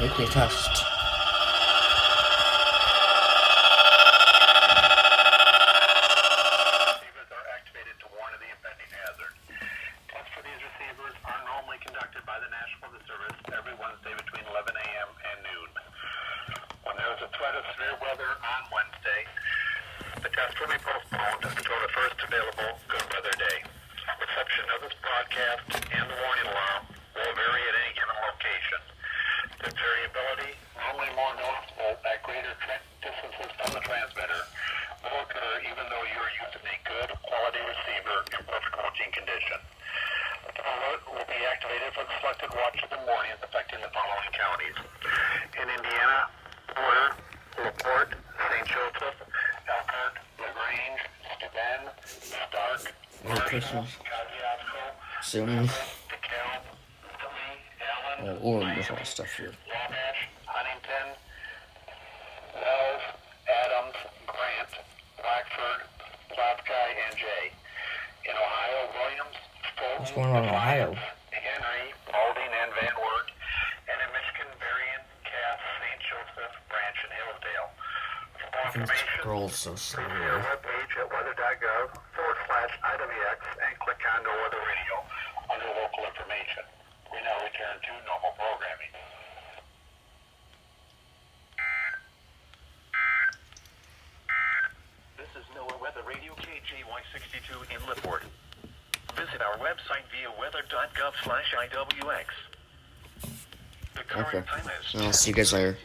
Weekly test. Christmas soon. Or there's a lot of stuff here. What's going on in Ohio? I think this scroll's so slow. In Lipport. Visit our website via weather.gov/IWX. The current time is I'll see you guys later.